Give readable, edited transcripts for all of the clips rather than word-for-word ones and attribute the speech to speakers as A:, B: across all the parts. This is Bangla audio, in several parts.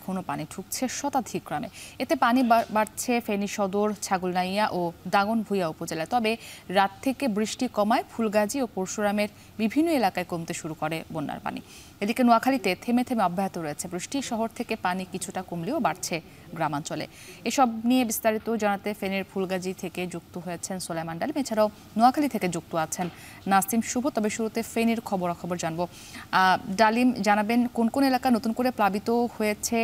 A: এখনো পানি ঢুকছে শতাধিক গ্রামে। এতে পানি বাড়ছে ফেনী সদর, ছাগলনাইয়া ও দাগনভূঞা উপজেলায়। তবে রাত থেকে বৃষ্টি কমায় ফুলগাজী ও পরশুরামের বিভিন্ন এলাকায় কমতে শুরু করে বন্যার পানি। এদিকে নোয়াখালীতে থেমে থেমে অব্যাহত রয়েছে বৃষ্টি। শহর থেকে পানি কিছুটা কমলেও বাড়ছে গ্রামাঞ্চলে। এসব নিয়ে বিস্তারিত জানাতে ফেনীর ফুলগাজী থেকে যুক্ত হয়েছেন সোলাইমান ডালিম, এছাড়াও নোয়াখালী থেকে যুক্ত আছেন নাসিম শুভ। তবে শুরুতে ফেনীর খবরাখবর জানবো। ডালিম, জানাবেন কোন কোন এলাকা নতুন করে প্লাবিত হয়েছে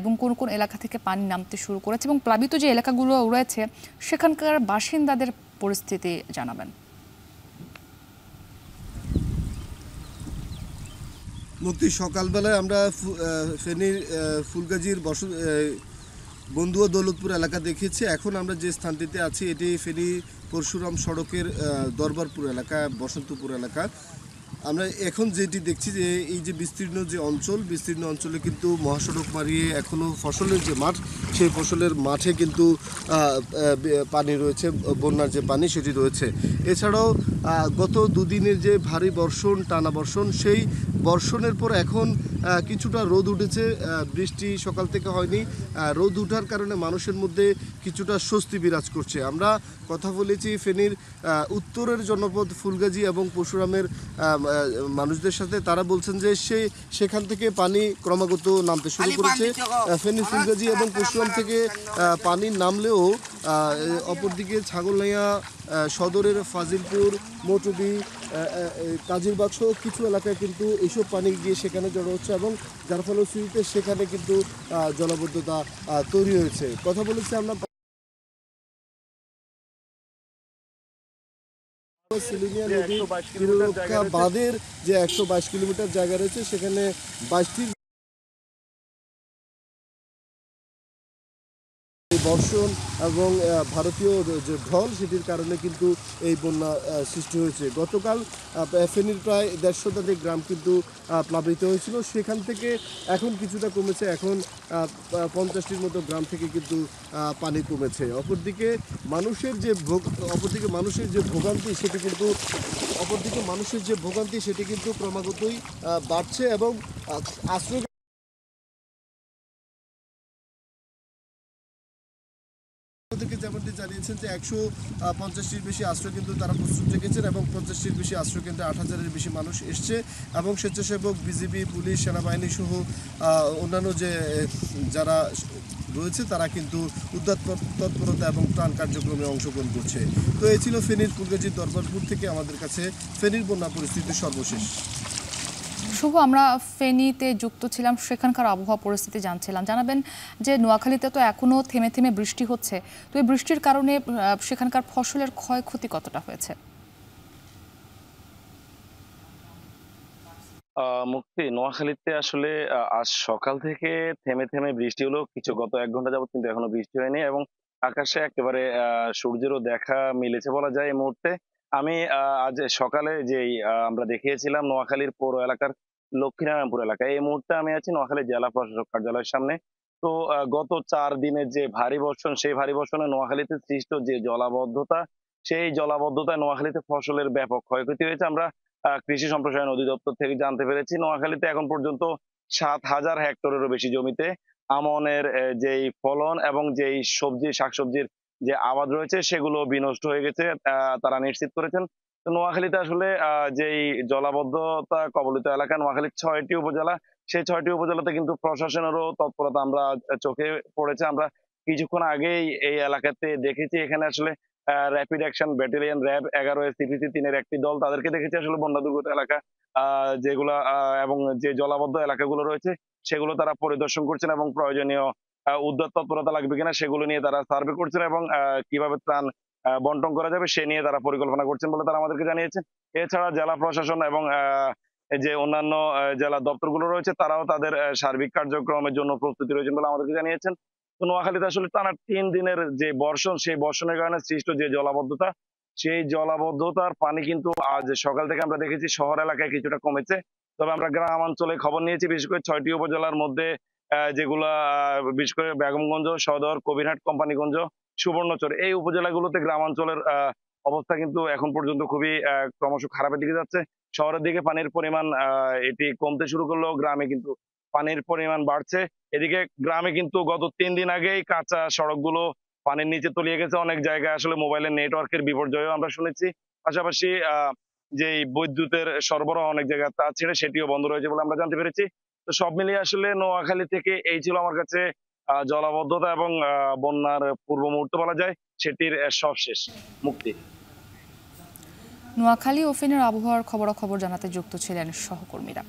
A: এবং কোন কোন এলাকা থেকে পানি নামতে শুরু করেছে, এবং প্লাবিত যে এলাকাগুলো রয়েছে সেখানকার বাসিন্দাদের পরিস্থিতি জানাবেন।
B: মুক্তি, সকালবেলায় আমরা ফেনীর ফুলগাজীর বন্ধু ও দৌলতপুর এলাকা দেখেছি। এখন আমরা যে স্থানটিতে আছি এটি ফেনী পরশুরাম সড়কের দরবারপুর এলাকা, বসন্তপুর এলাকা। আমরা এখন যেটি দেখছি যে এই যে বিস্তীর্ণ অঞ্চলে কিন্তু মহাসড়ক মারিয়ে এখনও ফসলের যে মাঠ, সেই ফসলের মাঠে কিন্তু পানি রয়েছে, বন্যার যে পানি সেটি রয়েছে। এছাড়াও গত দুদিনের যে ভারী বর্ষণ, টানা বর্ষণ, সেই বর্ষণের পর এখন কিছুটা রোদ উঠেছে। বৃষ্টি সকাল থেকে হয়নি। রোদ উঠার কারণে মানুষের মধ্যে কিছুটা স্বস্তি বিরাজ করছে। আমরা কথা বলেছি ফেনীর উত্তরের জনপদ ফুলগাজী এবং পরশুরামের মানুষদের সাথে। তারা বলছেন যে সেখান থেকে পানি ক্রমাগত নামতে শুরু করেছে। ফেনীর ফুলগাজী এবং পরশুরাম থেকে পানি নামলেও অপরদিকে ছাগলনাইয়া সদরের ফাজিলপুর, মটুবি, কাজিরবাগ সহ কিছু এলাকায় কিন্তু এইসব পানি গিয়ে সেখানে জড়ো হচ্ছে এবং যার ফলশ্রুতিতে সেখানে কিন্তু জলাবদ্ধতা তৈরি হয়েছে। কথা বলেছি আমরা সিলিনিয়া নদী বাঁধের যে 122 কিলোমিটার জায়গা রয়েছে, সেখানে 22টি বর্ষণ এবং ভারতীয় যে ঢল, সেটির কারণে কিন্তু এই বন্যা সৃষ্টি হয়েছে। গতকাল ফেনীর প্রায় 150 শতাধিক গ্রাম কিন্তু প্লাবিত হয়েছিল। সেখান থেকে এখন কিছুটা কমেছে। এখন 50টির মতো গ্রাম থেকে কিন্তু পানি কমেছে। অপরদিকে মানুষের যে ভোগান্তি সেটি কিন্তু ক্রমাগতই বাড়ছে এবং আশ্রয় থেকে যেমনটি জানিয়েছেন যে 150টির বেশি আশ্রয় কিন্তু তারা প্রস্তুত রেখেছেন এবং 50টির বেশি আশ্রয় কেন্দ্রে 8,000-এর বেশি মানুষ এসছে এবং স্বেচ্ছাসেবক, বিজিবি, পুলিশ, সেনাবাহিনী সহ অন্যান্য যে যারা রয়েছে তারা কিন্তু উদ্ধার তৎপরতা এবং ত্রাণ কার্যক্রমে অংশগ্রহণ করছে। তো এই ছিল ফেনীর ফুলগাজীর দরবারপুর থেকে আমাদের কাছে ফেনীর বন্যা পরিস্থিতির সর্বশেষ।
A: শুভ, আমরা ফেনীতে যুক্ত ছিলাম, সেখানকার আবহাওয়া পরিস্থিতি জানছিলাম। জানাবেন যে নোয়াখালীতে তো এখনো থেমে থেমে বৃষ্টি হচ্ছে, তো এই বৃষ্টির কারণে সেখানকার ফসলের ক্ষয়ক্ষতি কতটা হয়েছে?
C: মুক্তি, নোয়াখালীতে আসলে আজ সকাল থেকে থেমে থেমে বৃষ্টি হলো কিছু, গত 1 ঘন্টা যাবত কিন্তু এখনো বৃষ্টি হয়নি এবং আকাশে একেবারে সূর্যেরও দেখা মিলেছে বলা যায় এই মুহূর্তে। আমি আজ সকালে যেই আমরা দেখিয়েছিলাম নোয়াখালীর পৌর এলাকার লক্ষ্মীনারায়ণপুর এলাকায়, এই মুহূর্তে আমি আছি নোয়াখালী জেলা প্রশাসক কার্যালয়ের সামনে। তো গত 4 দিনের যে ভারী বর্ষণ, সেই ভারী বর্ষণে নোয়াখালীতে সৃষ্ট যে জলাবদ্ধতা, সেই জলাবদ্ধতায় নোয়াখালীতে ফসলের ব্যাপক ক্ষয়ক্ষতি হয়েছে। আমরা কৃষি সম্প্রসারণ অধিদপ্তর থেকে জানতে পেরেছি নোয়াখালীতে এখন পর্যন্ত 7,000 হেক্টরেরও বেশি জমিতে আমনের যেই ফলন এবং যেই শাকসবজির যে আবাদ রয়েছে সেগুলো বিনষ্ট হয়ে গেছে, তারা নিশ্চিত করেছেন। তো নোয়াখালীতে আসলে যেই জলাবদ্ধতা কবলিত এলাকা, নোয়াখালীর 6টি উপজেলা, সেই 6টি উপজেলাতে কিন্তু প্রশাসনেরও তৎপরতা আমরা চোখে পড়েছে। আমরা কিছুক্ষণ আগেই এই এলাকাতে দেখেছি, এখানে আসলে rapid action battalion RAB 11 CPC 3-এর একটি দল, তাদেরকে দেখেছি আসলে বন্যা দুর্গত এলাকা যেগুলা এবং যে জলাবদ্ধ এলাকাগুলো রয়েছে সেগুলো তারা পরিদর্শন করছেন এবং প্রয়োজনীয় উদ্ধার তৎপরতা লাগবে কিনা সেগুলো নিয়ে তারা সার্ভে করছেন এবং কিভাবে ত্রাণ বন্টন করা যাবে সে নিয়ে তারা পরিকল্পনা করছেন বলে তারা আমাদেরকে জানিয়েছেন। এছাড়া জেলা প্রশাসন এবং যে অন্যান্য জেলা দপ্তরগুলো রয়েছে তারাও তাদের সার্বিক কার্যক্রমের জন্য প্রস্তুতি রয়েছেন বলে আমাদেরকে জানিয়েছেন। তো নোয়াখালীতে আসলে টানা 3 দিনের যে বর্ষণ, সেই বর্ষণের কারণে সৃষ্ট যে জলাবদ্ধতা, সেই জলাবদ্ধতার পানি কিন্তু আজ সকাল থেকে আমরা দেখেছি শহর এলাকায় কিছুটা কমেছে। তবে আমরা গ্রাম অঞ্চলে খবর নিয়েছি, বিশেষ করে 6টি উপজেলার মধ্যে যেগুলা বিশেষ করে বেগমগঞ্জ, সদর, কবিরহাট, কোম্পানিগঞ্জ, সুবর্ণচর, এই উপজেলাগুলোতে গ্রামাঞ্চলের অবস্থা কিন্তু এখন পর্যন্ত খুবই ক্রমশ খারাপের দিকে যাচ্ছে। শহরের দিকে পানির পরিমাণ এটি কমতে শুরু করলেও গ্রামে কিন্তু পানির পরিমাণ বাড়ছে। এদিকে গ্রামে কিন্তু গত 3 দিন আগেই কাঁচা সড়কগুলো পানির নিচে তলিয়ে গেছে। অনেক জায়গায় আসলে মোবাইলের নেটওয়ার্কের বিপর্যয়ও আমরা শুনেছি। পাশাপাশি যে বৈদ্যুতের সরবরাহ অনেক জায়গায় তার ছেড়ে সেটিও বন্ধ রয়েছে বলে আমরা জানতে পেরেছি। তো সব মিলিয়ে আসলে নোয়াখালী থেকে এই ছিল আমার কাছে জলাবদ্ধতা এবং বন্যার পূর্ব মুহূর্ত বলা যায় সেটির সবশেষ মুক্তি।
A: নোয়াখালী ও ফেনীর আবহাওয়ার খবরাখবর জানাতে যুক্ত ছিলেন সহকর্মীরা।